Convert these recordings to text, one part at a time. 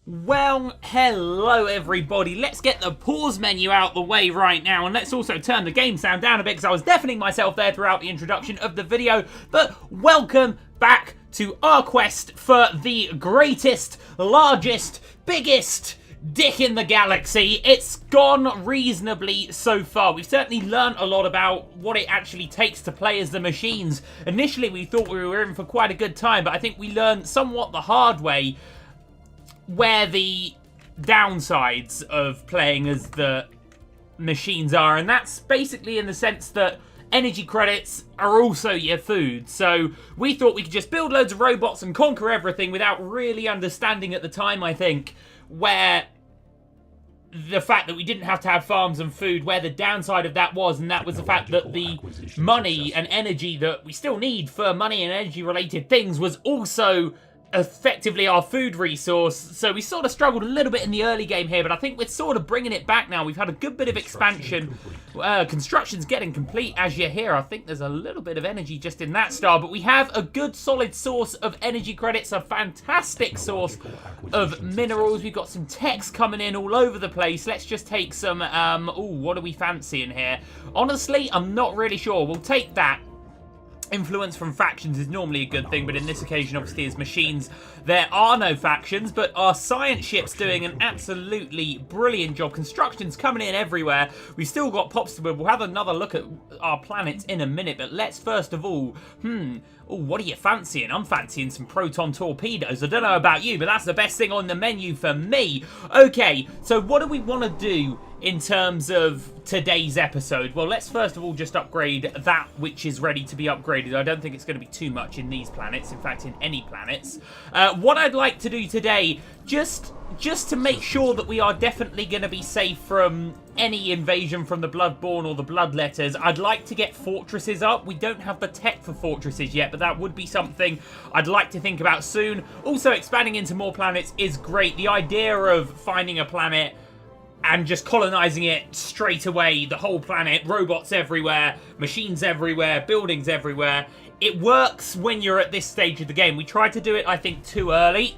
Well, hello everybody. Let's get the pause menu out the way right now, and let's also turn the game sound down a bit because I was deafening myself there throughout the introduction of the video. But welcome back to our quest for the greatest, largest, biggest dick in the galaxy. It's gone reasonably so far. We've certainly learned a lot about what it actually takes to play as the machines. Initially, we thought we were in for quite a good time, but I think we learned somewhat the hard way where the downsides of playing as the machines are, and that's basically in the sense that energy credits are also your food. So we thought we could just build loads of robots and conquer everything without really understanding at the time, I think, where the fact that we didn't have to have farms and food, where the downside of that was, and that was the fact that the money and energy that we still need for money and energy related things was also effectively our food resource. So we sort of struggled a little bit in the early game here, but I think we're sort of bringing it back now. We've had a good bit of expansion. Construction's getting complete, as you hear. I think there's a little bit of energy just in that star, but we have a good solid source of energy credits, a fantastic source of minerals. We've got some techs coming in all over the place. Let's just take some, what do we fancy in here? Honestly, I'm not really sure. We'll take that. Influence from factions is normally a good thing, but in this occasion, obviously, as machines, there are no factions, but our science ship's doing an absolutely brilliant job. Construction's coming in everywhere. We've still got pops to build. We'll have another look at our planets in a minute, but let's first of all, what are you fancying? I'm fancying some proton torpedoes. I don't know about you, but that's the best thing on the menu for me. Okay, so what do we want to do in terms of today's episode? Well, let's first of all just upgrade that which is ready to be upgraded. I don't think it's going to be too much in these planets, in fact in any planets. What I'd like to do today, just to make sure that we are definitely going to be safe from any invasion from the Bloodborne or the Bloodletters, I'd like to get fortresses up. We don't have the tech for fortresses yet, but that would be something I'd like to think about soon. Also, expanding into more planets is great. The idea of finding a planet and just colonizing it straight away, the whole planet, robots everywhere, machines everywhere, buildings everywhere. It works when you're at this stage of the game. We tried to do it, I think, too early,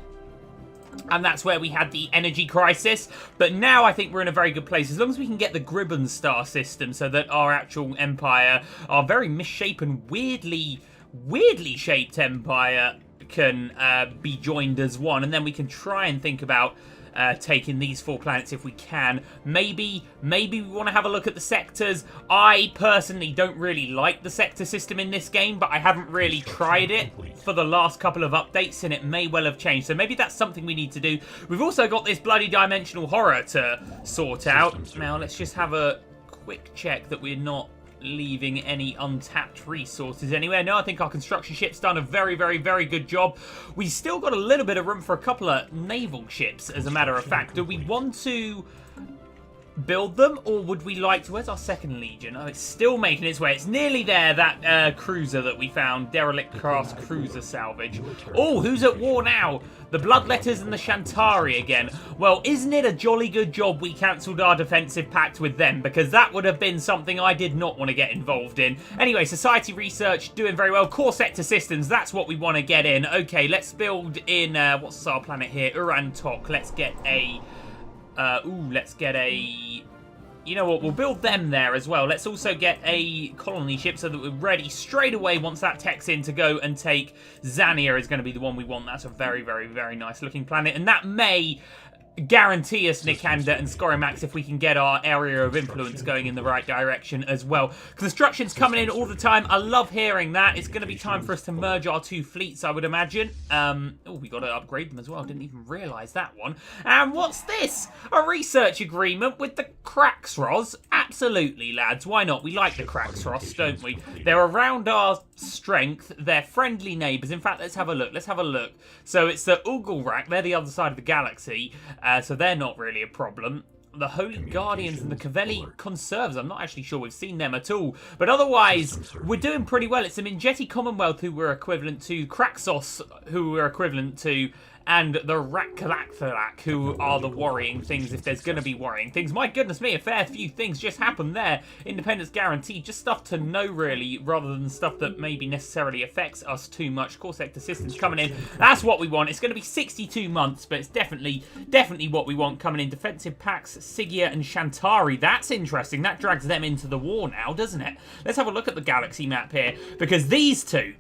and that's where we had the energy crisis. But now I think we're in a very good place. As long as we can get the Gribbon star system so that our actual empire, our very misshapen, weirdly shaped empire, can be joined as one. And then we can try and think about taking these 4 planets if we can. Maybe we want to have a look at the sectors. I personally don't really like the sector system in this game, but I haven't really tried it for the last couple of updates, and it may well have changed. So maybe that's something we need to do. We've also got this bloody dimensional horror to sort out. Now let's just have a quick check that we're not leaving any untapped resources anywhere. No, I think our construction ship's done a very, very, very good job. We still got a little bit of room for a couple of naval ships, as a matter of fact. Do we want to build them, or would we like to... Where's our second legion? Oh, it's still making its way. It's nearly there, that cruiser that we found. Derelict class cruiser salvage. Oh, who's at war now? The Bloodletters and the Shantari again. Well, isn't it a jolly good job we cancelled our defensive pact with them? Because that would have been something I did not want to get involved in. Anyway, society research doing very well. Core sector systems, that's what we want to get in. Okay, let's build in... what's our planet here? Urantok. Let's get a... You know what, we'll build them there as well. Let's also get a colony ship so that we're ready straight away once that tech's in to go and take Zania is going to be the one we want. That's a very, very, very nice looking planet. And that may guarantee us Nikanda and Skorimax if we can get our area of influence going in the right direction as well. Construction's coming in all the time. I love hearing that. It's going to be time for us to merge our 2 fleets, I would imagine. We got to upgrade them as well. Didn't even realise that one. And what's this? A research agreement with the Kraxros? Absolutely, lads. Why not? We like the Kraxros, don't we? They're around our strength. They're friendly neighbours. In fact, let's have a look. So it's the Ugelrak. They're the other side of the galaxy. So they're not really a problem. The Holy Guardians and the Cavelli Conserves, I'm not actually sure we've seen them at all. But otherwise, we're doing pretty well. It's the Mingetti Commonwealth who we're equivalent to, Kraxos who we're equivalent to, and the Rakkalakthulak, who are the worrying things if there's going to be worrying things. My goodness me, a fair few things just happened there. Independence guaranteed, just stuff to know really, rather than stuff that maybe necessarily affects us too much. Core sector systems coming in, that's what we want. It's going to be 62 months, but it's definitely what we want coming in. Defensive packs, Sigia and Shantari, that's interesting. That drags them into the war now, doesn't it? Let's have a look at the galaxy map here, because these two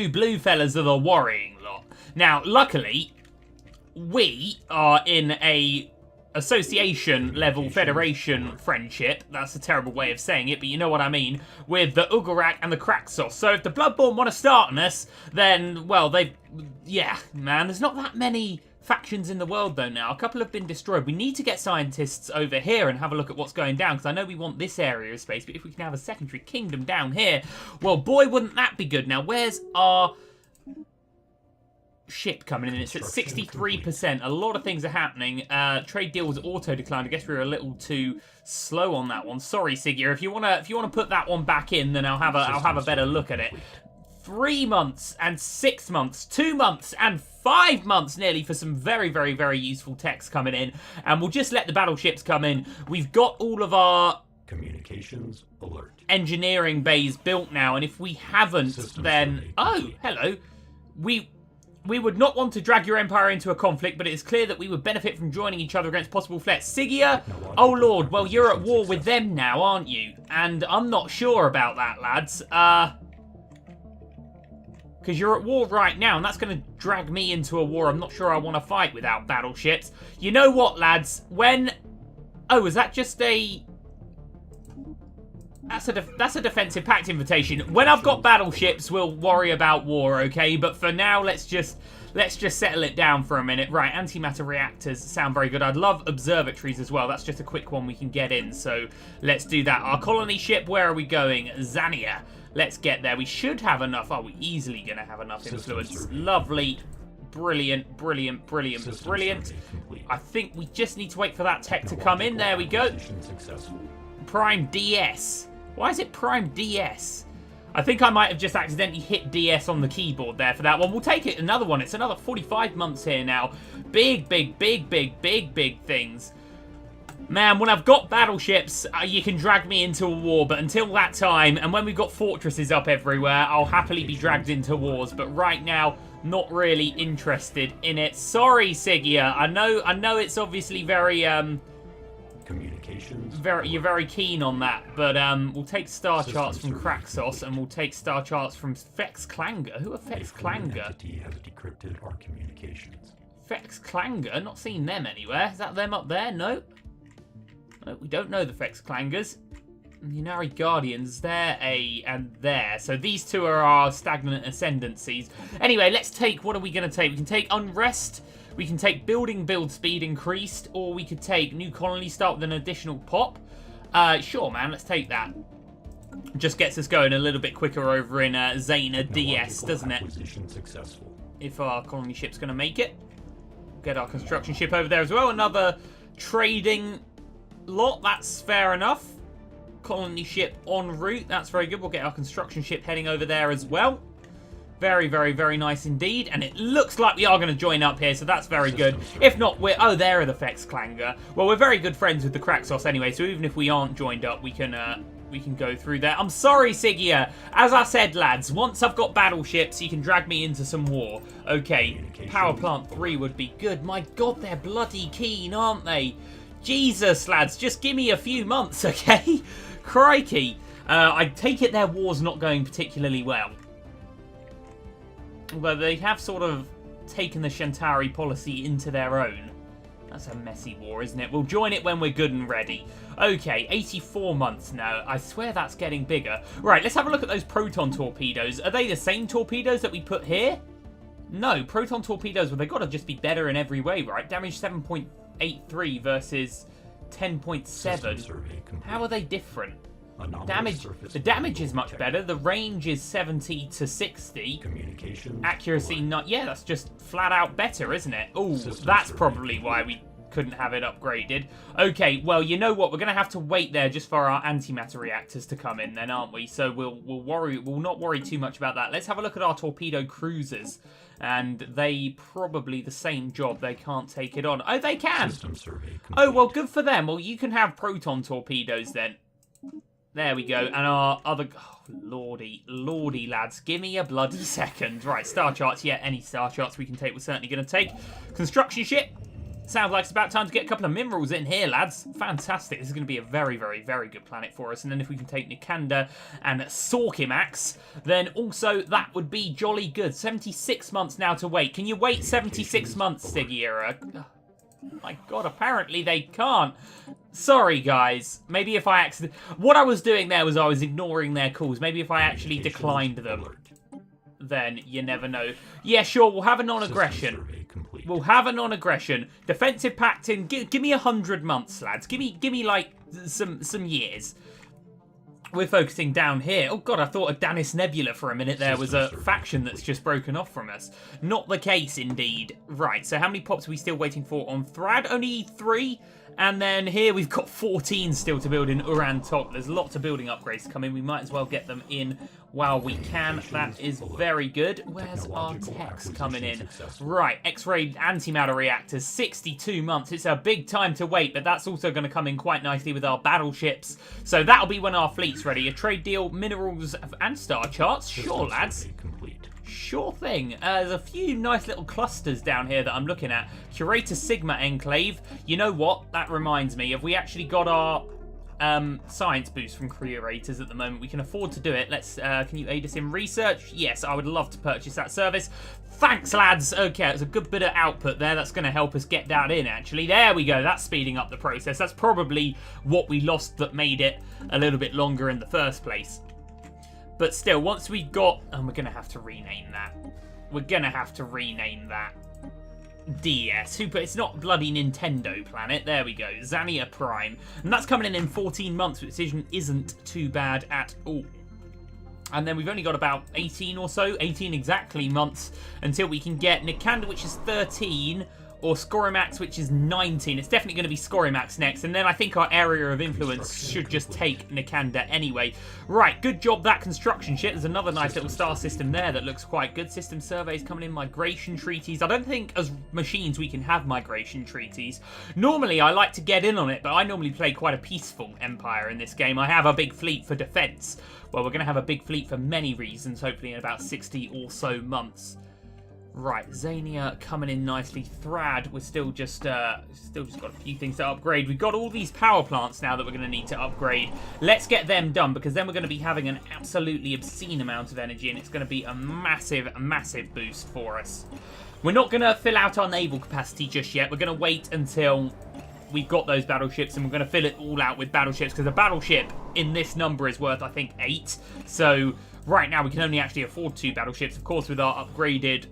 blue fellas are the worrying lot. Now, luckily, we are in a association level federation friendship. That's a terrible way of saying it, but you know what I mean, with the Ugarak and the Kraxos. So if the Bloodborne want to start on us, then, well, yeah, man, there's not that many factions in the world though now. A couple have been destroyed. We need to get scientists over here and have a look at what's going down, because I know we want this area of space, but if we can have a secondary kingdom down here, well, boy, wouldn't that be good. Now, where's our ship coming in? It's at 63%. A lot of things are happening. Trade deal was auto-declined. I guess we were a little too slow on that one. Sorry, Sigia. If you wanna put that one back in, then I'll have a better look at it. 3 months and 6 months, 2 months and 5 months nearly for some very, very, very useful techs coming in. And we'll just let the battleships come in. We've got all of our communications alert engineering bays built now, and if we haven't, then oh, hello. We would not want to drag your empire into a conflict, but it is clear that we would benefit from joining each other against possible threats. Sigia? Oh lord, well you're at war with them now, aren't you? And I'm not sure about that, lads. Because you're at war right now, and that's going to drag me into a war I'm not sure I want to fight without battleships. You know what, lads? When... Oh, is that just a... That's a defensive pact invitation. When I've got battleships, we'll worry about war, okay? But for now, let's just settle it down for a minute. Right, antimatter reactors sound very good. I'd love observatories as well. That's just a quick one we can get in, so let's do that. Our colony ship, where are we going? Zania. Let's get there. We should have enough. Oh, we're easily going to have enough influence. Lovely. Brilliant, brilliant, brilliant, brilliant. I think we just need to wait for that tech to come in. There we go. Prime DS. Why is it Prime DS? I think I might have just accidentally hit DS on the keyboard there for that one. We'll take it. Another one. It's another 45 months here now. Big, big, big, big, big, big things. Man, when I've got battleships, you can drag me into a war, but until that time, and when we've got fortresses up everywhere, I'll happily be dragged into wars, but right now, not really interested in it. Sorry, Sigia. I know it's obviously very, communications. You're very keen on that, but we'll take star charts from Kraxos, and we'll take star charts from Fex Klanger. Who are Fex Klanger? Has decrypted our communications. Fex Klanger? Not seen them anywhere. Is that them up there? No. No, we don't know the Fex Clangers. Unari Guardians, there, and there. So these two are our stagnant ascendancies. Anyway, let's take, what are we going to take? We can take Unrest, we can take Building Build Speed Increased, or we could take New Colony Start with an additional pop. Sure, man, let's take that. Just gets us going a little bit quicker over in Zana DS, doesn't it? If our colony ship's going to make it. Get our construction ship over there as well. Another trading lot, that's fair enough. Colony ship en route, that's very good. We'll get our construction ship heading over there as well. Very, very, very nice indeed. And it looks like we are going to join up here, so that's very good. If not, we're... Oh, there are the Fex Klanger. Well, we're very good friends with the Kraxos anyway, so even if we aren't joined up, we can go through there. I'm sorry, Sigia. As I said, lads, once I've got battleships, you can drag me into some war. Okay, Power Plant 3 would be good. My God, they're bloody keen, aren't they? Jesus, lads, just give me a few months, okay? Crikey. I take it their war's not going particularly well. Although they have sort of taken the Shantari policy into their own. That's a messy war, isn't it? We'll join it when we're good and ready. Okay, 84 months now. I swear that's getting bigger. Right, let's have a look at those proton torpedoes. Are they the same torpedoes that we put here? No, proton torpedoes, well, they've got to just be better in every way, right? Damage 7.83 versus 10.7. How are they different? The damage is much better. The range is 70 to 60. Accuracy, not... Yeah, that's just flat out better, isn't it? Oh, that's probably why we couldn't have it upgraded. Okay, well, you know what? We're going to have to wait there just for our antimatter reactors to come in then, aren't we? So we'll not worry too much about that. Let's have a look at our torpedo cruisers. And they probably the same job. They can't take it on. Oh, they can. System survey complete. Oh, well, good for them. Well, you can have proton torpedoes then. There we go. And our other... Oh, lordy, lads. Give me a bloody second. Right, star charts. Yeah, any star charts we can take, we're certainly going to take. Construction ship. Sounds like it's about time to get a couple of minerals in here, lads. Fantastic. This is going to be a very, very, very good planet for us. And then if we can take Nikanda and Sorkimax, then also that would be jolly good. 76 months now to wait. Can you wait 76 months, Sigiera? Oh, my God, apparently they can't. Sorry, guys. Maybe if I accidentally... What I was doing there was I was ignoring their calls. Maybe if I actually declined them, then you never know. Yeah, sure, we'll have a non-aggression. We'll have a non-aggression. Defensive pact in. Give me 100 months, lads. Give me like some years. We're focusing down here. Oh god, I thought a Danis Nebula for a minute there was a faction that's just broken off from us. Not the case, indeed. Right, so how many pops are we still waiting for on Thrad? Only 3. And then here we've got 14 still to build in Uran Tok. There's lots of building upgrades to come in. We might as well get them in while we can. That is very good. Where's our techs coming in? Right, X-ray antimatter reactors, 62 months. It's a big time to wait, but that's also going to come in quite nicely with our battleships. So that'll be when our fleet's ready. A trade deal, minerals, and star charts. Sure, lads. Sure thing. There's a few nice little clusters down here that I'm looking at. Curator Sigma Enclave. You know what? That reminds me. Have we actually got our science boost from Curators at the moment? We can afford to do it. Let's. Can you aid us in research? Yes, I would love to purchase that service. Thanks, lads. Okay, it's a good bit of output there. That's going to help us get that in, actually. There we go. That's speeding up the process. That's probably what we lost that made it a little bit longer in the first place. But still, once we got... And we're going to have to rename that. We're going to have to rename that. DS. It's not bloody Nintendo Planet. There we go. Xania Prime. And that's coming in 14 months, which isn't too bad at all. And then we've only got about 18 or so, 18 exactly months until we can get Nikanda, which is 13, or Skorimax, which is 19. It's definitely going to be Skorimax next, and then I think our area of influence should just take Nikanda anyway. Right, good job that construction ship. There's another nice little star system there that looks quite good. System surveys coming in, migration treaties. I don't think as machines we can have migration treaties. Normally, I like to get in on it, but I normally play quite a peaceful empire in this game. I have a big fleet for defense. Well, we're going to have a big fleet for many reasons, hopefully in about 60 or so months. Right, Xania coming in nicely. Thrad, we're still just got a few things to upgrade. We've got all these power plants now that we're going to need to upgrade. Let's get them done, because then we're going to be having an absolutely obscene amount of energy, and it's going to be a massive, massive boost for us. We're not going to fill out our naval capacity just yet. We're going to wait until we've got those battleships, and we're going to fill it all out with battleships, because a battleship in this number is worth, I think, 8. So right now we can only actually afford 2 battleships. Of course, with our upgraded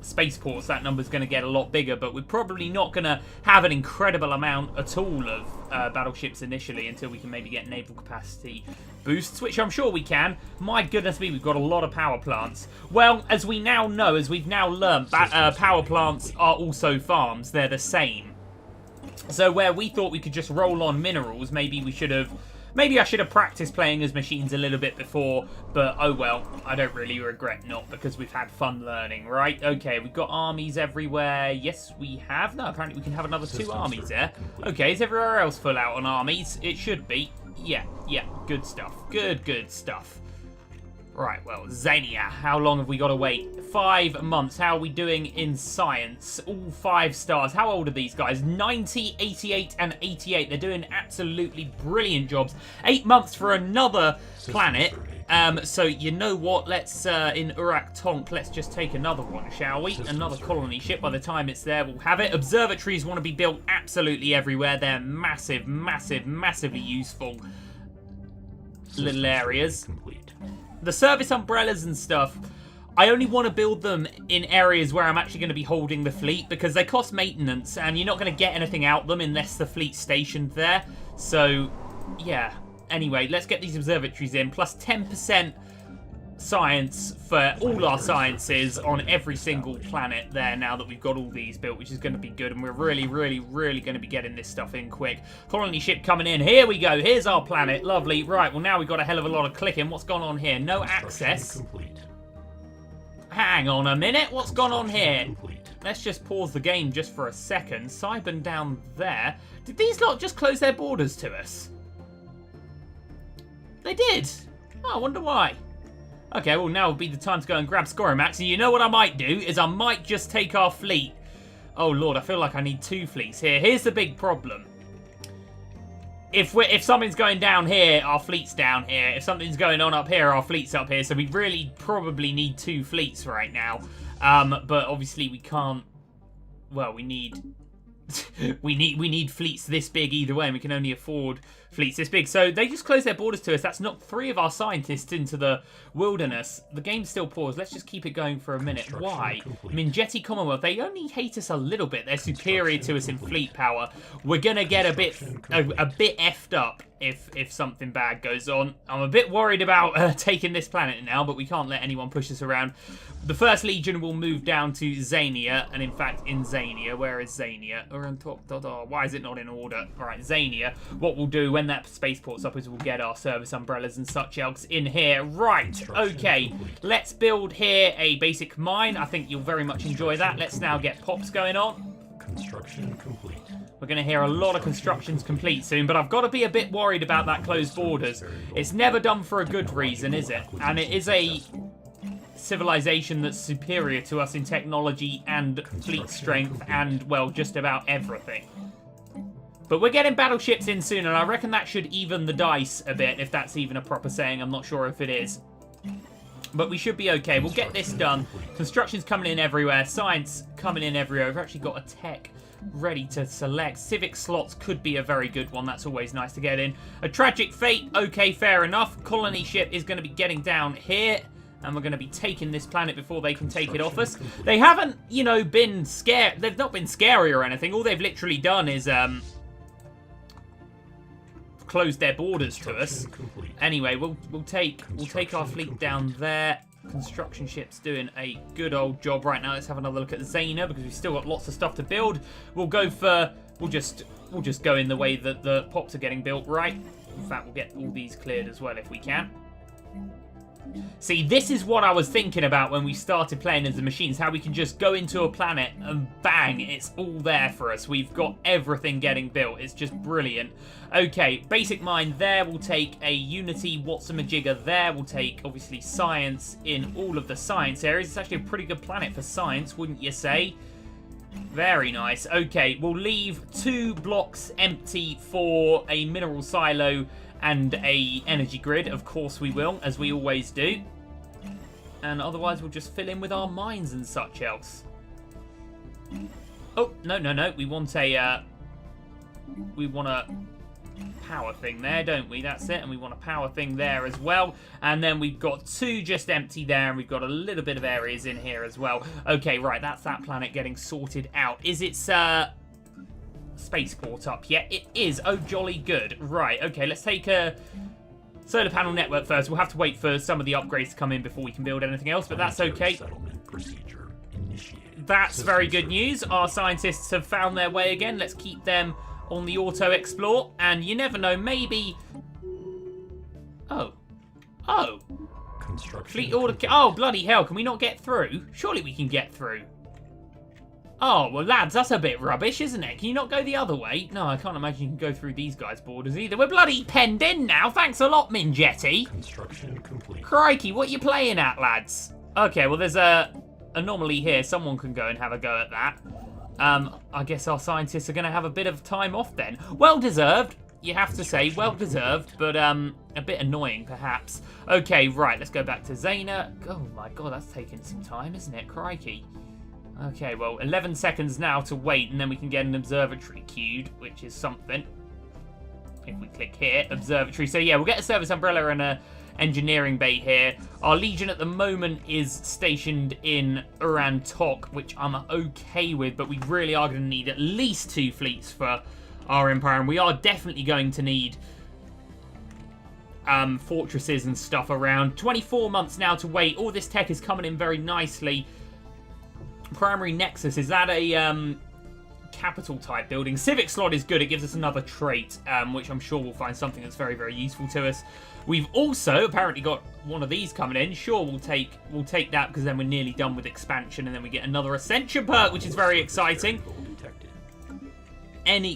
spaceports, that number's going to get a lot bigger, but we're probably not going to have an incredible amount at all of battleships initially until we can maybe get naval capacity boosts, which I'm sure we can. My goodness me, we've got a lot of power plants. Well, as we now know, as we've now learned, power plants are also farms. They're the same. So where we thought we could just roll on minerals, maybe I should have practiced playing as machines a little bit before, but oh well, I don't really regret not, because we've had fun learning, right? Okay, we've got armies everywhere. Yes, we have. No, apparently we can have another 2 armies there. Okay, is everywhere else full out on armies? It should be. Yeah, good stuff. Good stuff. Right, well, Xania, how long have we got to wait? 5 months. How are we doing in science? All 5 stars. How old are these guys? 90, 88, and 88. They're doing absolutely brilliant jobs. 8 months for another planet. So, you know what? Let's, in Urak Tonk, let's just take another one, shall we? Another colony ship. By the time it's there, we'll have it. Observatories want to be built absolutely everywhere. They're massive, massively useful little areas. The service umbrellas and stuff, I only want to build them in areas where I'm actually going to be holding the fleet, because they cost maintenance and you're not going to get anything out of them unless the fleet's stationed there. So, yeah. Anyway, let's get these observatories in. Plus 10% science for all our sciences on every single planet there now that we've got all these built, which is going to be good, and we're really going to be getting this stuff in quick. Colony ship coming in. Here we go. Here's our planet. Lovely. Right, well, now we've got a hell of a lot of clicking. What's gone on here? No access. Complete. Hang on a minute. What's gone on here? Complete. Let's just pause the game just for a second. Cybern down there. Did these lot just close their borders to us? They did. Oh, I wonder why. Okay, well, now would be the time to go and grab Scorimax. And you know what I might do is I might just take our fleet. Oh, Lord, I feel like I need 2 fleets here. Here's the big problem. If something's going down here, our fleet's down here. If something's going on up here, our fleet's up here. So we really probably need 2 fleets right now. But obviously we can't... Well, we need... we need fleets this big either way, and we can only afford fleets this big. So they just closed their borders to us. That's knocked 3 of our scientists into the wilderness. The game's still paused. Let's just keep it going for a minute. Why? Minjetti Commonwealth, they only hate us a little bit. They're superior to us in fleet power. We're gonna get a bit effed up if something bad goes on. I'm a bit worried about taking this planet now, but we can't let anyone push us around. The first Legion will move down to Xania, and in fact, in Xania, where is Xania? Or on top, why is it not in order? All right, Xania. What we'll do when that spaceport's up is we'll get our service umbrellas and such else in here. Right, okay. Let's build here a basic mine. I think you'll very much enjoy that. Let's now get pops going on. Construction complete. We're going to hear a lot of constructions complete soon, but I've got to be a bit worried about that closed borders. It's never done for a good reason, is it? And it is a civilization that's superior to us in technology and fleet strength and, well, just about everything. But we're getting battleships in soon, and I reckon that should even the dice a bit, if that's even a proper saying. I'm not sure if it is. But we should be okay. We'll get this done. Construction's coming in everywhere. Science coming in everywhere. We've actually got a tech ready to select. Civic slots could be a very good one. That's always nice to get in. A tragic fate. Okay, fair enough. Colony ship is going to be getting down here. And we're going to be taking this planet before they can take it off us. They haven't, you know, been scared. They've not been scary or anything. All they've literally done is closed their borders to us. Anyway, we'll take our fleet down there. Construction ship's doing a good old job right now. Let's have another look at Xana because we've still got lots of stuff to build. We'll just go in the way that the pops are getting built, right? In fact, we'll get all these cleared as well if we can. See, this is what I was thinking about when we started playing as the machines, how we can just go into a planet and bang, it's all there for us. We've got everything getting built. It's just brilliant. Okay, basic mind there. We'll take a Unity Whatsamajigger there. We'll take, obviously, science in all of the science areas. It's actually a pretty good planet for science, wouldn't you say? Very nice. Okay, we'll leave 2 blocks empty for a mineral silo and a energy grid. Of course we will, as we always do. And otherwise we'll just fill in with our mines and such else. Oh, no. We want a power thing there, don't we? That's it. And we want a power thing there as well. And then we've got 2 just empty there, and we've got a little bit of areas in here as well. Okay, right, that's that planet getting sorted out. Is it spaceport up yet? It is. Oh, jolly good. Right, okay, let's take a solar panel network first. We'll have to wait for some of the upgrades to come in before we can build anything else, but that's okay. That's very good news. Our scientists have found their way again. Let's keep them on the auto explore, and you never know, maybe... Oh. Fleet order... Oh, bloody hell, can we not get through? Surely we can get through. Oh, well, lads, that's a bit rubbish, isn't it? Can you not go the other way? No, I can't imagine you can go through these guys' borders either. We're bloody penned in now. Thanks a lot, Minjetti. Construction complete. Crikey, what are you playing at, lads? Okay, well, there's a anomaly here. Someone can go and have a go at that. I guess our scientists are going to have a bit of time off then. Well-deserved, you have to say. Well-deserved, but a bit annoying, perhaps. Okay, right, let's go back to Xana. Oh, my God, that's taking some time, isn't it? Crikey. Okay, well, 11 seconds now to wait, and then we can get an observatory queued, which is something. If we click here, observatory. So, yeah, we'll get a service umbrella and a engineering bay here. Our Legion at the moment is stationed in Urantok, which I'm okay with, but we really are going to need at least 2 fleets for our Empire, and we are definitely going to need fortresses and stuff around. 24 months now to wait. All this tech is coming in very nicely. Primary Nexus, is that a capital type building? Civic slot is good. It gives us another trait, which I'm sure we'll find something that's very, very useful to us. We've also apparently got one of these coming in. Sure, we'll take that because then we're nearly done with expansion, and then we get another Ascension perk, which is very exciting.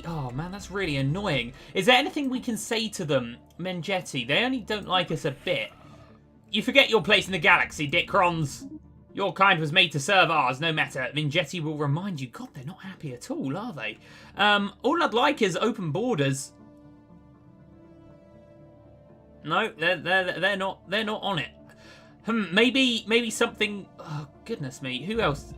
Oh man, that's really annoying. Is there anything we can say to them? Mengetti, they only don't like us a bit. You forget your place in the galaxy, Dickrons. Your kind was made to serve ours, no matter. Mengetti will remind you. God, they're not happy at all, are they? All I'd like is open borders. No, they're not on it. Maybe something. Oh goodness me, who else?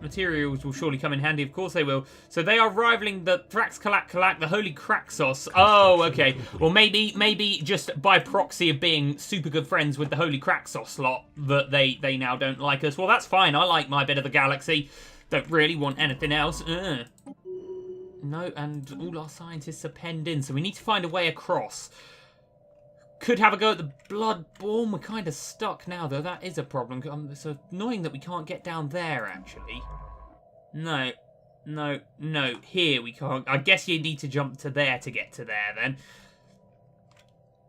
Materials will surely come in handy. Of course they will. So they are rivaling the Thrax Kalak, the Holy Kraxos. Oh, okay. Well, maybe just by proxy of being super good friends with the Holy Kraxos lot, that they now don't like us. Well, that's fine. I like my bit of the galaxy. Don't really want anything else. No, and all our scientists are penned in, so we need to find a way across. Could have a go at the Bloodborne. We're kind of stuck now, though. That is a problem. It's annoying that we can't get down there, actually. No. Here we can't. I guess you need to jump to there to get to there, then.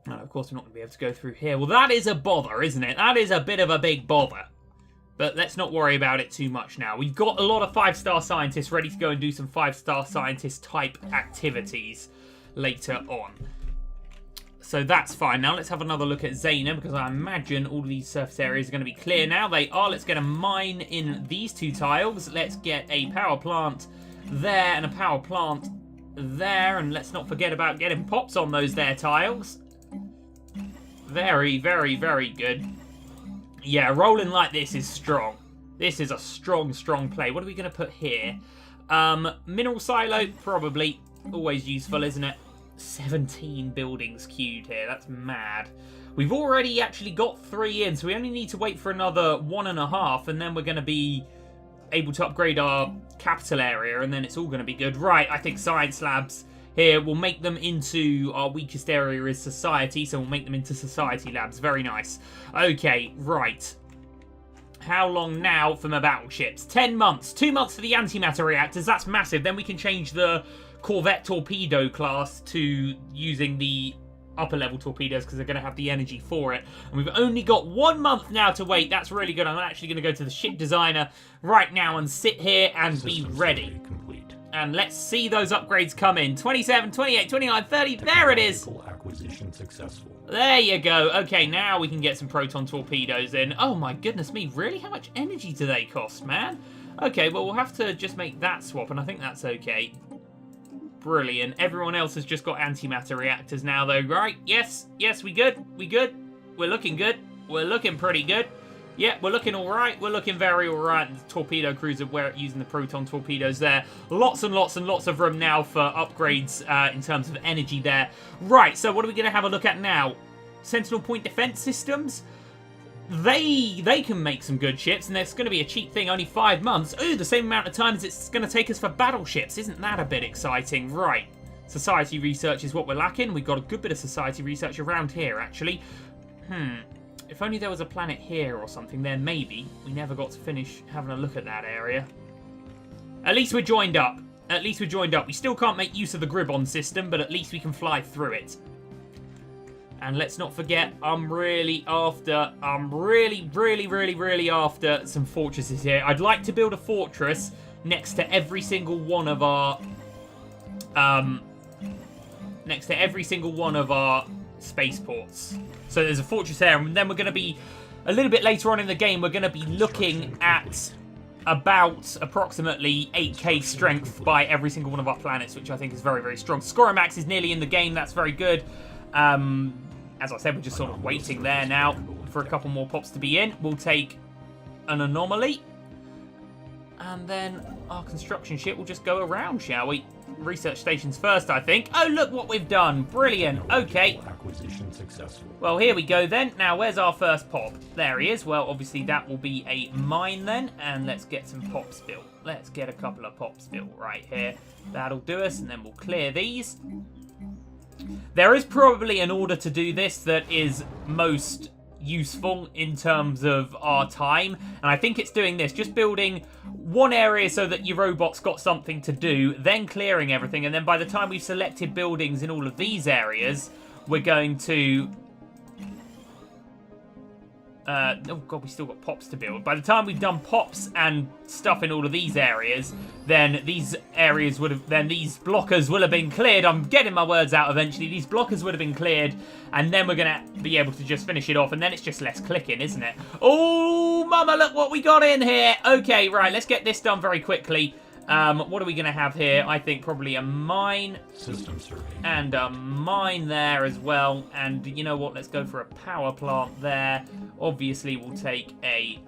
No, of course we're not going to be able to go through here. Well, that is a bother, isn't it? That is a bit of a big bother. But let's not worry about it too much now. We've got a lot of 5-star scientists ready to go and do some 5-star scientist type activities later on. So that's fine. Now let's have another look at Zayna, because I imagine all of these surface areas are going to be clear now. They are. Let's get a mine in these 2 tiles. Let's get a power plant there and a power plant there. And let's not forget about getting pops on those there tiles. Very, very, very good. Yeah, rolling like this is strong. This is a strong, strong play. What are we going to put here? Mineral silo, probably. Always useful, isn't it? 17 buildings queued here. That's mad. We've already actually got 3 in, so we only need to wait for another 1.5, and then we're going to be able to upgrade our capital area, and then it's all going to be good. Right, I think science labs here, we'll make them into, our weakest area is society, so we'll make them into society labs. Very nice. Okay, right. How long now for my battleships? 10 months. 2 months for the antimatter reactors. That's massive. Then we can change the Corvette torpedo class to using the upper level torpedoes because they're going to have the energy for it. And we've only got 1 month now to wait. That's really good. I'm actually going to go to the ship designer right now and sit here and be ready. And let's see those upgrades come in. 27, 28, 29, 30. There it is. Acquisition successful. There you go. Okay, now we can get some proton torpedoes in. Oh my goodness me. Really? How much energy do they cost, man? Okay, well, we'll have to just make that swap, and I think that's okay. Brilliant. Everyone else has just got antimatter reactors now, though, right? Yes, we good? We good? We're looking good. We're looking pretty good. Yeah, we're looking all right. We're looking very all right. And the torpedo crews are using the proton torpedoes there. Lots and lots and lots of room now for upgrades in terms of energy there. Right, so what are we going to have a look at now? Sentinel point defense systems. They can make some good ships, and it's going to be a cheap thing, only 5 months. Ooh, the same amount of time as it's going to take us for battleships. Isn't that a bit exciting? Right. Society research is what we're lacking. We've got a good bit of society research around here, actually. If only there was a planet here or something, then maybe. We never got to finish having a look at that area. At least we're joined up. At least we're joined up. We still can't make use of the Gribon system, but at least we can fly through it. And let's not forget, I'm really after some fortresses here. I'd like to build a fortress next to every single one of our spaceports. So there's a fortress there, and then we're going to be, a little bit later on in the game, we're going to be looking at about approximately 8k strength by every single one of our planets, which I think is very, very strong. Skoromax is nearly in the game. That's very good. As I said, we're just sort of waiting there now for a couple more pops to be in. We'll take an anomaly. And then our construction ship will just go around, shall we? Research stations first, I think. Oh, look what we've done. Brilliant. Okay. Acquisition successful. Well, here we go then. Now, where's our first pop? There he is. Well, obviously that will be a mine then. And let's get some pops built. Let's get a couple of pops built right here. That'll do us. And then we'll clear these. There is probably an order to do this that is most useful in terms of our time, and I think it's doing this, just building one area so that your robot's got something to do, then clearing everything, and then by the time we've selected buildings in all of these areas, we're going to oh god, we still got pops to build. By the time we've done pops and stuff in all of these areas, then these areas would have, then these blockers will have been cleared. I'm getting my words out eventually. These blockers would have been cleared, and then we're gonna be able to just finish it off, and then it's just less clicking, isn't it? Oh, mama, look what we got in here. Okay, right, let's get this done very quickly. What are we going to have here? I think probably a mine. System survey. And a mine there as well. And you know what? Let's go for a power plant there. Obviously, we'll take a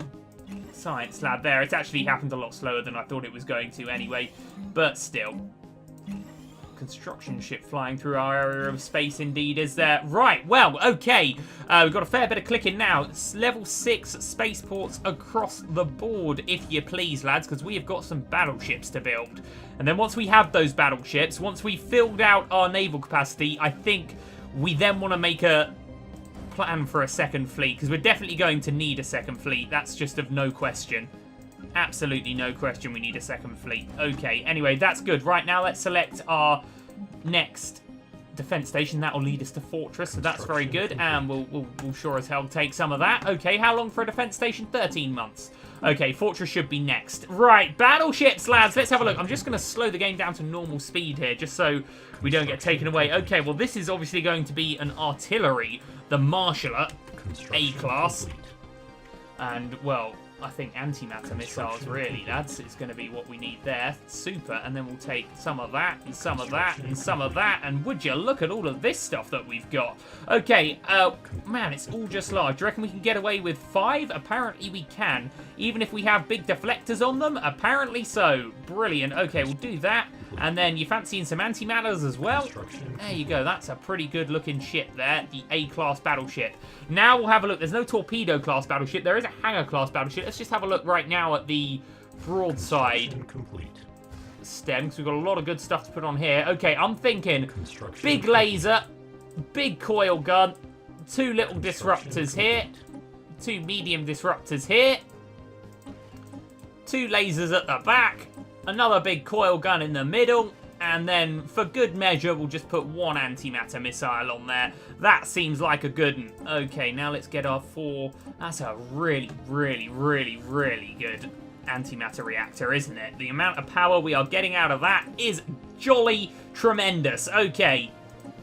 science lab there. It's actually happened a lot slower than I thought it was going to anyway. But still. Construction ship flying through our area of space indeed, is there? Right, well, okay. We've got a fair bit of clicking now. It's level 6 spaceports across the board, if you please, lads, because we have got some battleships to build. And then once we have those battleships, once we've filled out our naval capacity, I think we then want to make a plan for a second fleet, because we're definitely going to need a second fleet. That's just of no question. Absolutely no question we need a second fleet. Okay, anyway, that's good. Right, now let's select our next defense station. That will lead us to Fortress, so that's very good. And we'll sure as hell take some of that. Okay, how long for a defense station? 13 months. Okay, Fortress should be next. Right, battleships, lads. Let's have a look. I'm just going to slow the game down to normal speed here, just so we don't get taken away. Okay, well, this is obviously going to be an artillery, the Marshaller, A-class. And, well, I think antimatter missiles, really, lads, is going to be what we need there. Super, and then we'll take some of that, and some of that, and some of that, and would you look at all of this stuff that we've got. Okay, man, it's all just large. Do you reckon we can get away with 5? Apparently we can. Even if we have big deflectors on them? Apparently so. Brilliant. Okay, we'll do that. And then you fancying some antimatters as well? There you go. That's a pretty good looking ship there. The A-class battleship. Now we'll have a look. There's no torpedo-class battleship. There is a hangar-class battleship. Let's just have a look right now at the broadside stem, because we've got a lot of good stuff to put on here. Okay, I'm thinking big laser, big coil gun, 2 little disruptors here, 2 medium disruptors here, 2 lasers at the back, another big coil gun in the middle, and then for good measure we'll just put 1 antimatter missile on there. That seems like a good one. Okay, now let's get our 4. That's a really, really, really, really good antimatter reactor, isn't it? The amount of power we are getting out of that is jolly tremendous. Okay,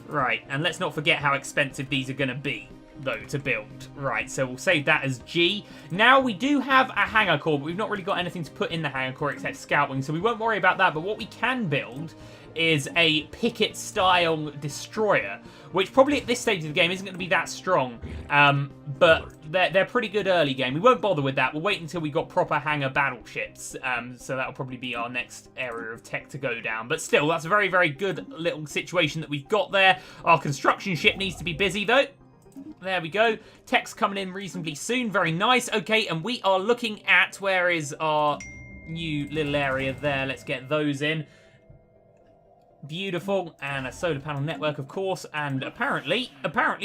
right, and let's not forget how expensive these are going to be, though, to build. Right, so we'll save that as G. Now, we do have a hangar core, but we've not really got anything to put in the hangar core except scout wing, so we won't worry about that. But what we can build is a Pickett-style destroyer, which probably at this stage of the game isn't going to be that strong, but they're pretty good early game. We won't bother with that. We'll wait until we got proper hangar battleships, so that'll probably be our next area of tech to go down. But still, that's a very, very good little situation that we've got there. Our construction ship needs to be busy, though. There we go. Tech's coming in reasonably soon. Very nice. Okay, and we are looking at, where is our new little area there? Let's get those in. Beautiful. And a solar panel network, of course. And apparently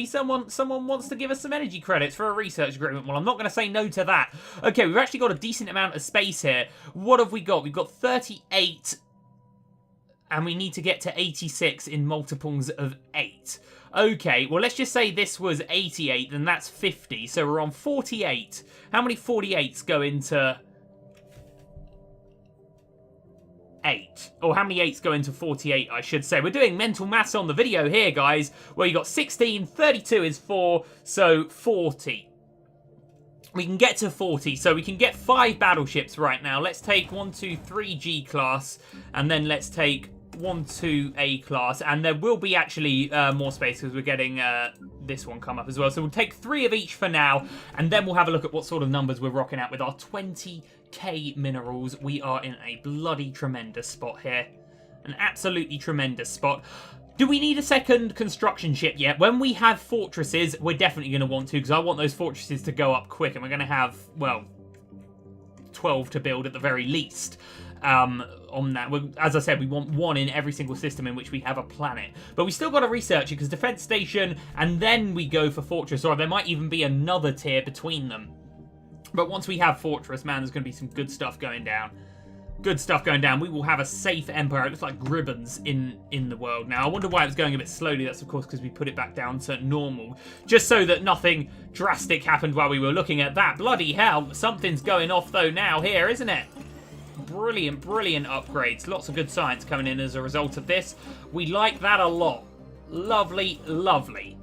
someone wants to give us some energy credits for a research agreement. Well, I'm not going to say no to that. Okay, we've actually got a decent amount of space here. What have we got? We've got 38, and we need to get to 86 in multiples of 8. Okay, well, let's just say this was 88, then that's 50, so we're on 48. How many 48s go into 8? Or how many 8s go into 48, I should say. We're doing mental maths on the video here, guys, where you got 16, 32 is 4, so 40. We can get to 40, so we can get 5 battleships right now. Let's take 1, 2, 3 G class, and then let's take 1, 2 A class, and there will be actually more space because we're getting this one come up as well. So we'll take 3 of each for now, and then we'll have a look at what sort of numbers we're rocking at with our 20k minerals. We are in a bloody tremendous spot here. An absolutely tremendous spot. Do we need a second construction ship yet? When we have fortresses, we're definitely going to want to, because I want those fortresses to go up quick, and we're going to have, well, 12 to build at the very least. on that. As I said, we want one in every single system in which we have a planet. But we still got to research it, because defense station, and then we go for fortress, or there might even be another tier between them. But once we have fortress, man, there's going to be some good stuff going down. Good stuff going down. We will have a safe empire. It looks like Gribbons in the world now. I wonder why it was going a bit slowly. That's, of course, because we put it back down to normal. Just so that nothing drastic happened while we were looking at that. Bloody hell. Something's going off, though, now here, isn't it? Brilliant, brilliant upgrades. Lots of good science coming in as a result of this. We like that a lot. Lovely, lovely.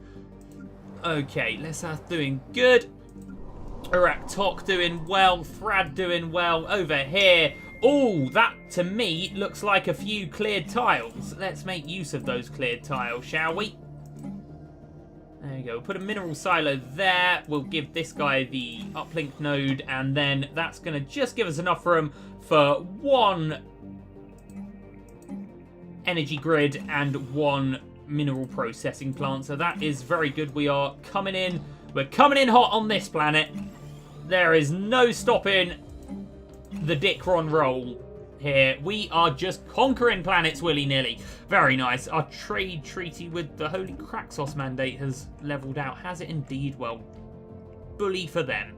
Okay, Lessath doing good. Iraq Tok doing well. Thrad doing well. Over here... Oh, that, to me, looks like a few cleared tiles. Let's make use of those cleared tiles, shall we? There you go. We'll put a mineral silo there. We'll give this guy the uplink node, and then that's going to just give us enough room for one energy grid and one mineral processing plant. So that is very good. We are coming in. We're coming in hot on this planet. There is no stopping the Dicron roll here. We are just conquering planets willy-nilly. Very nice. Our trade treaty with the Holy Kraxos Mandate has leveled out. Has it indeed? Well, bully for them.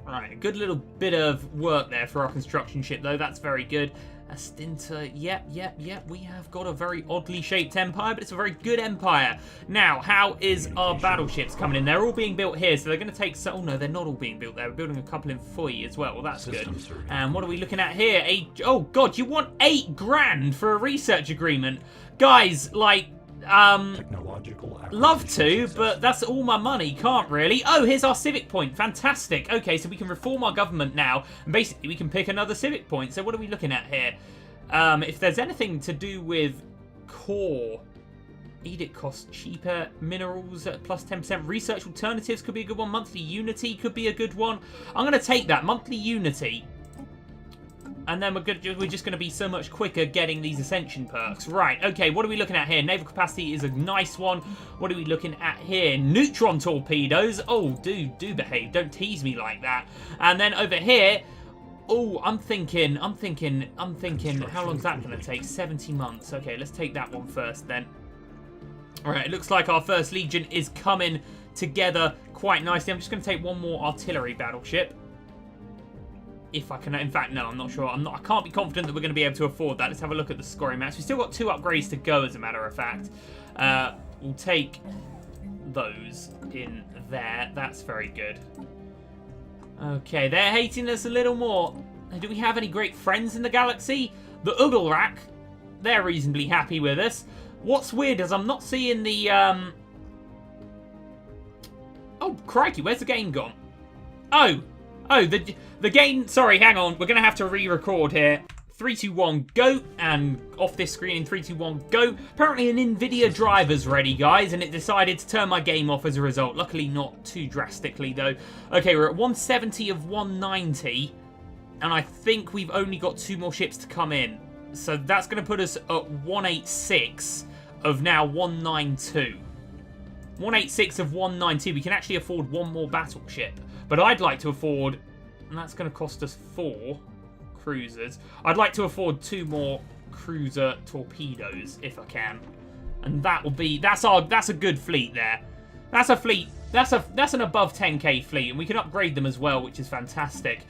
Right, a good little bit of work there for our construction ship, though. That's very good. A Stinter, yep. We have got a very oddly shaped empire, but it's a very good empire. Now, how is our battleships coming in? They're all being built here, so they're going to take... Oh, no, they're not all being built there. We're building a couple in Foy as well. Well, that's good. And what are we looking at here? Oh, God, you want 8 grand for a research agreement? Guys, like... Technological love to, but that's all my money. Can't really. Oh, here's our civic point. Fantastic. Okay, so we can reform our government now, and basically we can pick another civic point. So what are we looking at here? If there's anything to do with core, edict costs cheaper, minerals at plus 10%, research alternatives could be a good one, monthly unity could be a good one. I'm going to take that, monthly unity. And then we're just going to be so much quicker getting these ascension perks. Right, okay, what are we looking at here? Naval capacity is a nice one. What are we looking at here? Neutron torpedoes. Oh, do behave. Don't tease me like that. And then over here... Oh, I'm thinking, how long's that going to take? 70 months. Okay, let's take that one first then. All right, it looks like our first Legion is coming together quite nicely. I'm just going to take one more artillery battleship. If I can, in fact, no, I'm not sure. I can't be confident that we're going to be able to afford that. Let's have a look at the scoring maps. We've still got 2 upgrades to go, as a matter of fact. We'll take those in there. That's very good. Okay, they're hating us a little more. Do we have any great friends in the galaxy? The Ugelrak, they're reasonably happy with us. What's weird is I'm not seeing the... Oh, crikey, where's the game gone? Oh, the game... Sorry, hang on. We're going to have to re-record here. 3, 2, 1, go. And off this screen in 3, 2, 1, go. Apparently an NVIDIA driver's ready, guys, and it decided to turn my game off as a result. Luckily, not too drastically, though. Okay, we're at 170 of 190, and I think we've only got 2 more ships to come in. So that's going to put us at 186 of now 192. 186 of 192. We can actually afford 1 more battleship. But I'd like to afford, and that's going to cost us 4 cruisers. I'd like to afford 2 more cruiser torpedoes if I can, and that will be that's a good fleet there. That's a fleet. That's an above 10k fleet, and we can upgrade them as well, which is fantastic.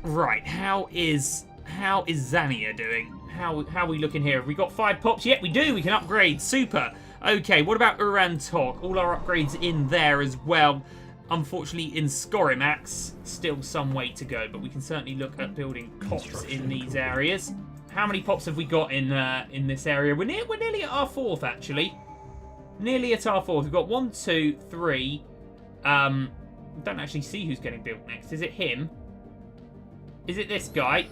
Right, how is Zania doing? How are we looking here? Have we got 5 pops? Yep, we do. We can upgrade. Super. Okay, what about Uran Tok? All our upgrades in there as well. Unfortunately, in Scorimax, still some way to go, but we can certainly look at building pops in these areas. How many pops have we got in this area? We're nearly at our 4th, actually. Nearly at our 4th. We've got 1, 2, 3. Don't actually see who's getting built next. Is it him? Is it this guy?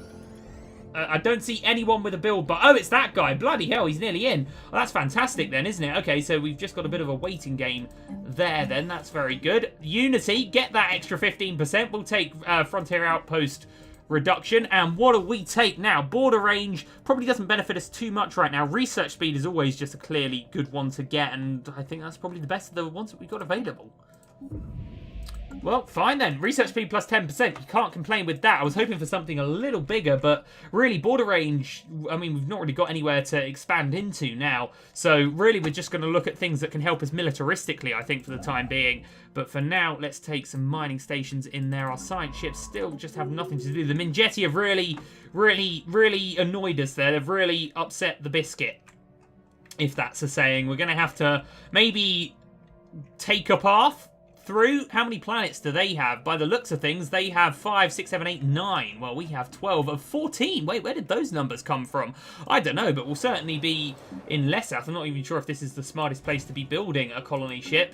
I don't see anyone with a build, but oh, it's that guy. Bloody hell, he's nearly in. Well, that's fantastic then, isn't it? Okay, so we've just got a bit of a waiting game there then. That's very good. Unity, get that extra 15%. We'll take Frontier Outpost reduction. And what do we take now? Border range probably doesn't benefit us too much right now. Research speed is always just a clearly good one to get, and I think that's probably the best of the ones that we've got available. Well, fine then. Research speed plus 10%. You can't complain with that. I was hoping for something a little bigger, but really, border range, I mean, we've not really got anywhere to expand into now. So really, we're just going to look at things that can help us militaristically, I think, for the time being. But for now, let's take some mining stations in there. Our science ships still just have nothing to do. The Mingetti have really annoyed us there. They've really upset the biscuit, if that's a saying. We're going to have to maybe take a path through. How many planets do they have? By the looks of things, they have 5, 6, 7, 8, 9. Well, we have 12 of 14. Wait, where did those numbers come from? I don't know, but we'll certainly be in less South. I'm not even sure if this is the smartest place to be building a colony ship.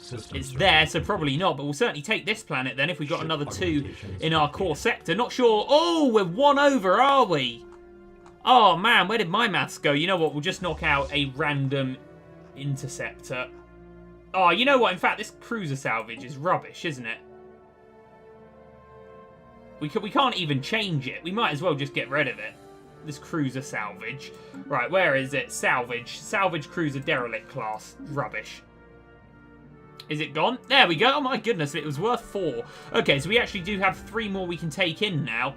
It's there, so probably not, but we'll certainly take this planet then if we've got another 2 in our core sector. Not sure. Oh, we're 1 over, are we? Oh, man, where did my maths go? You know what? We'll just knock out a random interceptor. Oh, you know what? In fact, this cruiser salvage is rubbish, isn't it? We can't even change it. We might as well just get rid of it. This cruiser salvage. Right, where is it? Salvage. Salvage cruiser derelict class. Rubbish. Is it gone? There we go. Oh my goodness, it was worth 4. Okay, so we actually do have 3 more we can take in now.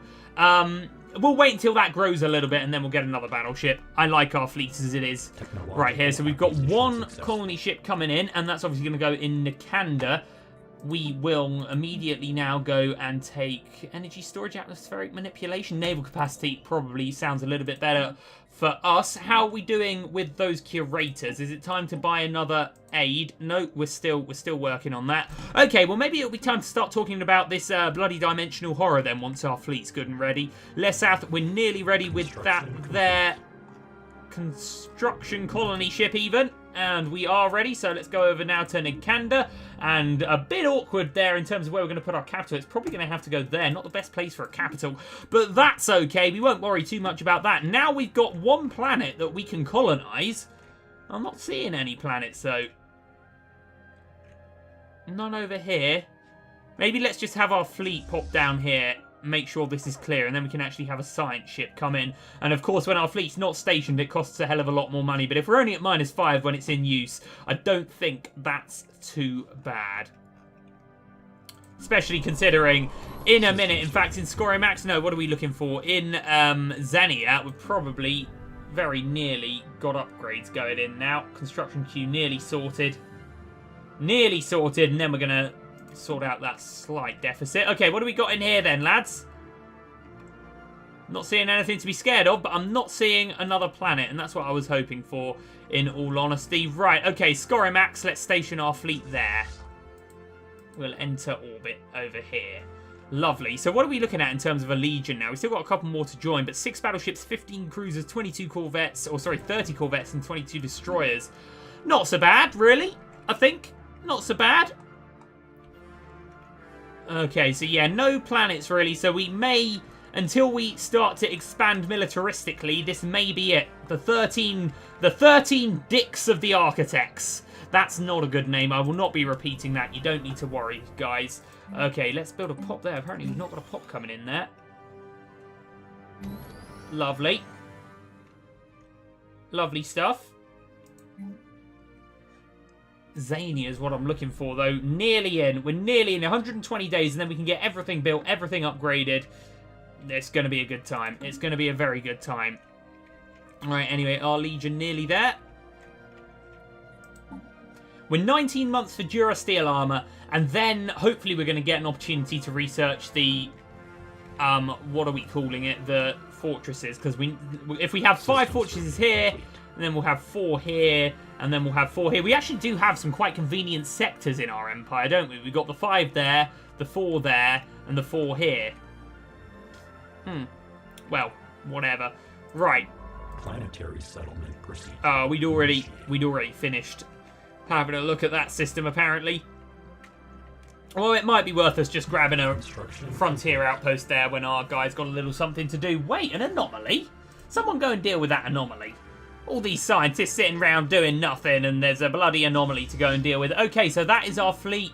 We'll wait until that grows a little bit and then we'll get another battleship. I like our fleet as it is right here. So we've got 1 colony ship coming in, and that's obviously going to go in Nikanda. We will immediately now go and take energy storage, atmospheric manipulation, naval capacity. Probably sounds a little bit better for us. How are we doing with those curators? Is it time to buy another aid? No, we're still working on that. Okay, well maybe it'll be time to start talking about this bloody dimensional horror then once our fleet's good and ready. Less south, we're nearly ready with that there construction colony ship even. And we are ready, so let's go over now to Nikanda. And a bit awkward there in terms of where we're going to put our capital. It's probably going to have to go there. Not the best place for a capital, but that's okay. We won't worry too much about that. Now we've got 1 planet that we can colonize. I'm not seeing any planets, though. None over here. Maybe let's just have our fleet pop down here. Make sure this is clear, and then we can actually have a science ship come in. And of course, when our fleet's not stationed, it costs a hell of a lot more money. But if we're only at -5 when it's in use, I don't think that's too bad. Especially considering in a minute, in fact, in Scorimax, no, what are we looking for? In Xenia, we've probably very nearly got upgrades going in now. Construction queue nearly sorted. Nearly sorted, and then we're going to sort out that slight deficit. Okay, what do we got in here then, lads? Not seeing anything to be scared of, but I'm not seeing another planet, and that's what I was hoping for, in all honesty. Right, okay, Scorimax, let's station our fleet there. We'll enter orbit over here. Lovely. So what are we looking at in terms of a Legion now? We've still got a couple more to join, but 6 battleships, 15 cruisers, 22 corvettes, or sorry, 30 corvettes and 22 destroyers. Not so bad, really, I think. Not so bad. Okay, so yeah, no planets really, so we may, until we start to expand militaristically, this may be it. The 13 dicks of the architects. That's not a good name. I will not be repeating that. You don't need to worry, guys. Okay, let's build a pop there. Apparently we've not got a pop coming in there. Lovely. Lovely stuff. Xenia is what I'm looking for, though. Nearly in. We're nearly in 120 days, and then we can get everything built, everything upgraded. It's going to be a good time. It's going to be a very good time. All right, anyway, our Legion nearly there. We're 19 months for Durasteel armor, and then hopefully we're going to get an opportunity to research the, what are we calling it? The fortresses, because if we have 5 fortresses here, and then we'll have 4 here, and then we'll have 4 here. We actually do have some quite convenient sectors in our empire, don't we? We've got the 5 there, the 4 there, and the 4 here. Well, whatever. Right. Planetary settlement procedure. Oh, we'd already finished having a look at that system, apparently. Well, it might be worth us just grabbing a frontier outpost there when our guy's got a little something to do. Wait, an anomaly? Someone go and deal with that anomaly. All these scientists sitting around doing nothing, and there's a bloody anomaly to go and deal with. Okay, so that is our fleet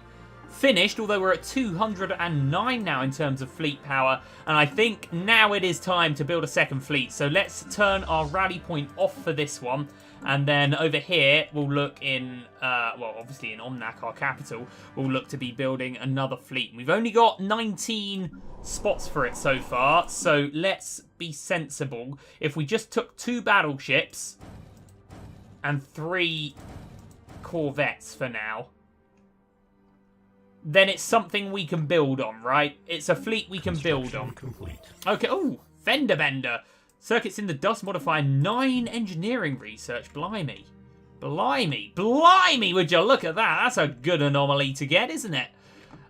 finished, although we're at 209 now in terms of fleet power. And I think now it is time to build a second fleet. So let's turn our rally point off for this one. And then over here, we'll look in, well, obviously in Omnak, our capital, we'll look to be building another fleet. We've only got 19 spots for it so far, so let's be sensible. If we just took 2 battleships and 3 corvettes for now, then it's something we can build on, right? It's a fleet we can build on. Complete. Okay, oh, fender bender. Circuits in the dust modify 9 engineering research. Blimey. Blimey. Blimey, would you look at that? That's a good anomaly to get, isn't it?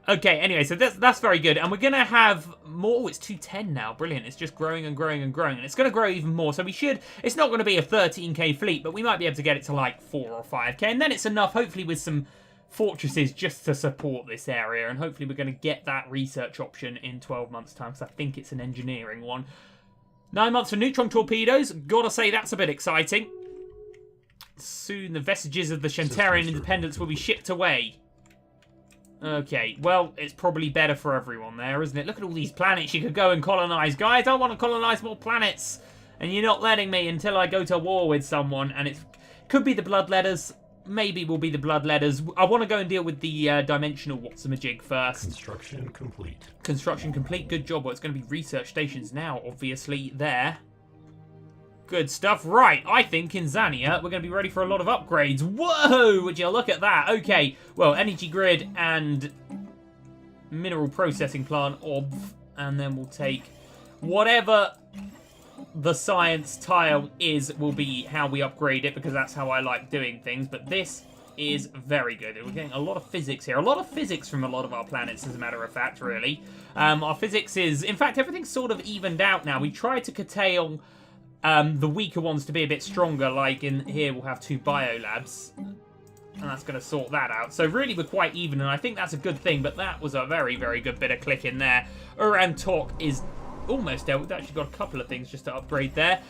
Okay, anyway, so that's very good. And we're going to have more. Oh, it's 210 now. Brilliant. It's just growing and growing and growing. And it's going to grow even more. So we should... It's not going to be a 13k fleet, but we might be able to get it to like 4 or 5k. And then it's enough, hopefully, with some fortresses just to support this area. And hopefully we're going to get that research option in 12 months' time, because I think it's an engineering one. 9 months for neutron torpedoes. Gotta say, that's a bit exciting. Soon the vestiges of the Shantarian independence will be shipped away. Okay, well, it's probably better for everyone there, isn't it? Look at all these planets you could go and colonize. Guys, I want to colonize more planets. And you're not letting me until I go to war with someone. And it could be the Bloodletters. Maybe will be the Bloodletters. I want to go and deal with the dimensional whatsamajig first. Construction complete. Construction complete. Good job. Well, it's going to be research stations now, obviously, there. Good stuff. Right, I think in Zania, we're going to be ready for a lot of upgrades. Whoa! Would you look at that? Okay, well, energy grid and mineral processing plant, and then we'll take whatever the science tile is will be how we upgrade it, because that's how I like doing things. But this is very good. We're getting a lot of physics here. A lot of physics from a lot of our planets, as a matter of fact, really. Our physics is... In fact, everything's sort of evened out now. We try to curtail the weaker ones to be a bit stronger. Like in here, we'll have 2 biolabs. And that's going to sort that out. So really, we're quite even, and I think that's a good thing. But that was a very, very good bit of click in there. Urantok is... almost there. We've actually got a couple of things just to upgrade there.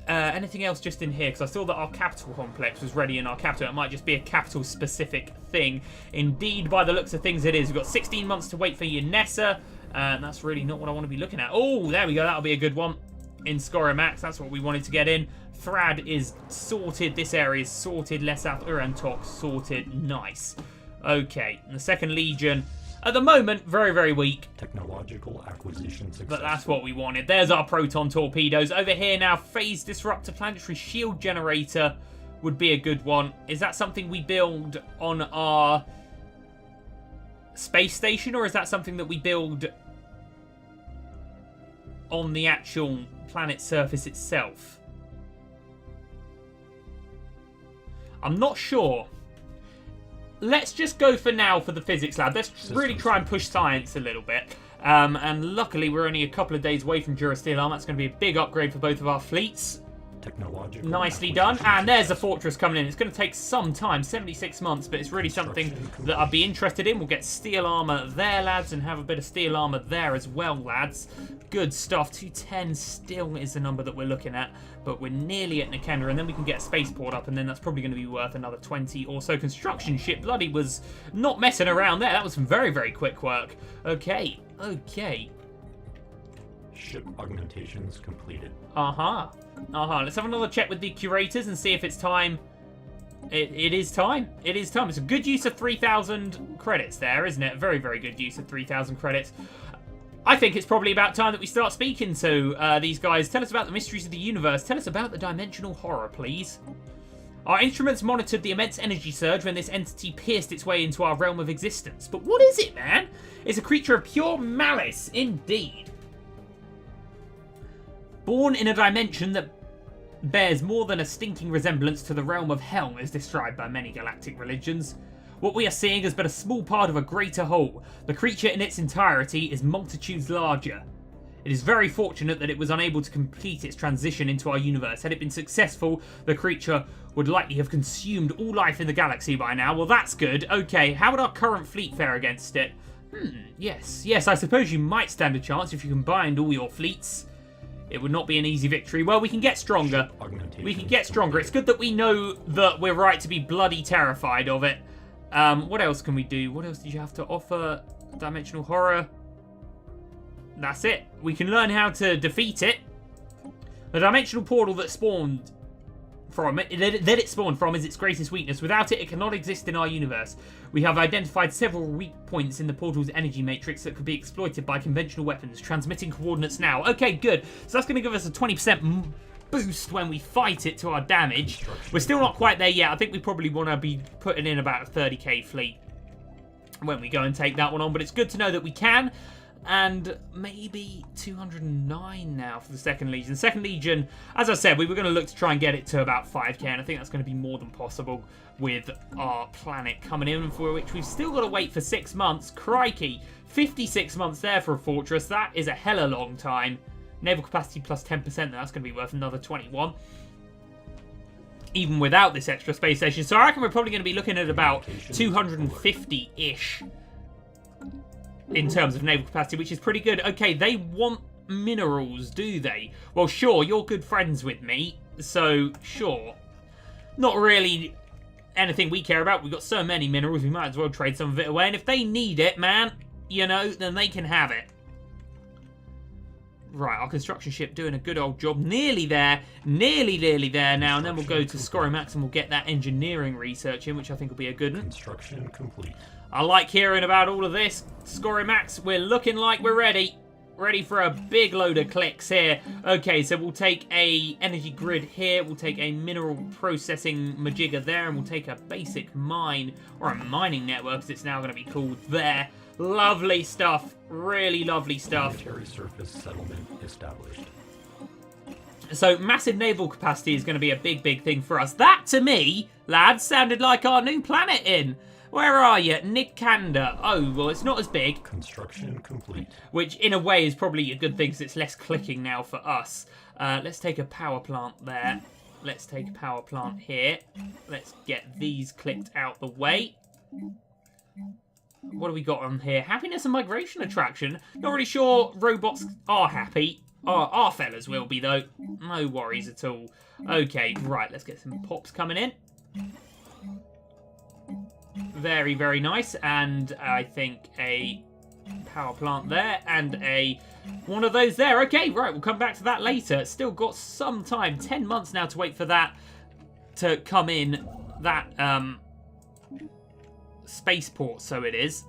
Anything else just in here? Because I saw that our capital complex was ready in our capital. It might just be a capital-specific thing. Indeed, by the looks of things, it is. We've got 16 months to wait for Unessa. And that's really not what I want to be looking at. Oh, there we go. That'll be a good one. In Skorimax, that's what we wanted to get in. Thrad is sorted. This area is sorted. Lesouth Urantok sorted. Nice. Okay. And the 2nd Legion... At the moment, very, very weak. Technological acquisition successful. But that's what we wanted. There's our proton torpedoes. Over here now, phase disruptor planetary shield generator would be a good one. Is that something we build on our space station, or is that something that we build on the actual planet surface itself? I'm not sure. Let's just go for now for the physics lab. Let's really try and push science a little bit. And luckily, we're only a couple of days away from Durasteel Arm. That's going to be a big upgrade for both of our fleets. Technological Nicely done. And there's the fortress coming in. It's going to take some time, 76 months, but it's really something that I'd be interested in. We'll get steel armor there, lads, and have a bit of steel armor there as well, lads. Good stuff. 210 still is the number that we're looking at, but we're nearly at Nikenda, and then we can get a spaceport up, and then that's probably going to be worth another 20 or so. Construction ship bloody was not messing around there. That was some very, very quick work. Okay. Ship augmentations completed. Let's have another check with the curators and see if it's time. It is time. It is time. It's a good use of 3,000 credits there, isn't it? Very, very good use of 3,000 credits. I think it's probably about time that we start speaking to these guys. Tell us about the mysteries of the universe. Tell us about the dimensional horror, please. Our instruments monitored the immense energy surge when this entity pierced its way into our realm of existence. But what is it, man? It's a creature of pure malice, indeed. Born in a dimension that bears more than a stinking resemblance to the realm of hell as described by many galactic religions. What we are seeing is but a small part of a greater whole. The creature in its entirety is multitudes larger. It is very fortunate that it was unable to complete its transition into our universe. Had it been successful, the creature would likely have consumed all life in the galaxy by now. Well, that's good. Okay, how would our current fleet fare against it? Yes, I suppose you might stand a chance if you combined all your fleets. It would not be an easy victory. Well, we can get stronger. We can get stronger. It's good that we know that we're right to be bloody terrified of it. What else can we do? What else did you have to offer? Dimensional horror. That's it. We can learn how to defeat it. The dimensional portal that spawned from it, that it spawned from is its greatest weakness. Without it, it cannot exist in our universe. We have identified several weak points in the portal's energy matrix that could be exploited by conventional weapons. Transmitting coordinates now. Okay, good. So that's going to give us a 20% boost when we fight it to our damage. We're still not quite there yet. I think we probably want to be putting in about a 30k fleet when we go and take that one on. But it's good to know that we can. And maybe 209 now for the Second Legion. Second Legion, as I said, we were going to look to try and get it to about 5k, and I think that's going to be more than possible with our planet coming in, for which we've still got to wait for 6 months. Crikey, 56 months there for a fortress. That is a hella long time. Naval capacity plus 10%, that's going to be worth another 21. Even without this extra space station. So I reckon we're probably going to be looking at about 250-ish. In terms of naval capacity, which is pretty good. Okay, they want minerals, do they? Well, sure, you're good friends with me, so sure. Not really anything we care about. We've got so many minerals, we might as well trade some of it away. And if they need it, man, you know, then they can have it. Right, our construction ship doing a good old job. Nearly there. Nearly there now. And then we'll go to Scorimax and we'll get that engineering research in, which I think will be a good one. Construction complete. I like hearing about all of this. Scorimax, we're looking like we're ready. Ready for a big load of clicks here. Okay, so we'll take a energy grid here. We'll take a mineral processing majigger there. And we'll take a basic mine, or a mining network, as it's now going to be called, there. Lovely stuff. Really lovely stuff. Military surface settlement established. So massive naval capacity is going to be a big thing for us. That, to me, lads, sounded like our new planet in. Where are you? Nikanda. Oh, well, it's not as big. Construction complete. Which, in a way, is probably a good thing because it's less clicking now for us. Let's take a power plant there. Let's take a power plant here. Let's get these clicked out the way. What do we got on here? Happiness and migration attraction. Not really sure robots are happy. Our fellas will be, though. No worries at all. Okay, right. Let's get some pops coming in. Very nice. And I think a power plant there and one of those there. Okay, right, we'll come back to that later. Still got some time, 10 months now to wait for that to come in. That spaceport, so it is.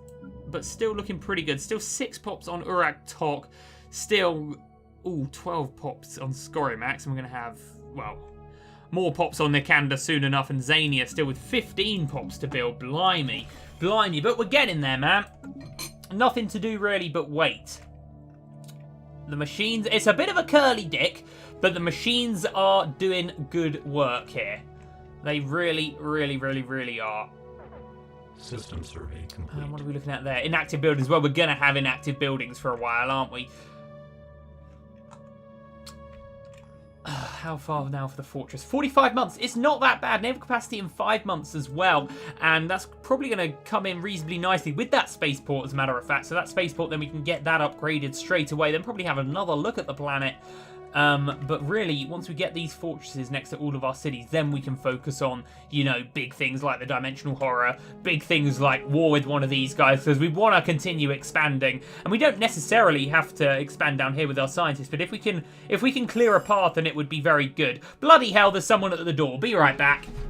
But still looking pretty good. Still 6 pops on Urag Tok. Still, 12 pops on Scorimax. And we're going to have, well, more pops on Nikanda soon enough, and Zania still with 15 pops to build. Blimey. But we're getting there, man. Nothing to do really but wait. The machines, it's a bit of a curly dick, but the machines are doing good work here. They really are. System survey complete. What are we looking at there? Inactive buildings. Well, we're going to have inactive buildings for a while, aren't we? How far now for the fortress? 45 months. It's not that bad. Naval capacity in 5 months as well. And that's probably going to come in reasonably nicely with that spaceport, as a matter of fact. So that spaceport, then we can get that upgraded straight away. Then probably have another look at the planet. But really, once we get these fortresses next to all of our cities, then we can focus on, you know, big things like the dimensional horror, big things like war with one of these guys, because we want to continue expanding. And we don't necessarily have to expand down here with our scientists, but if we can clear a path, then it would be very good. Bloody hell, there's someone at the door. Be right back.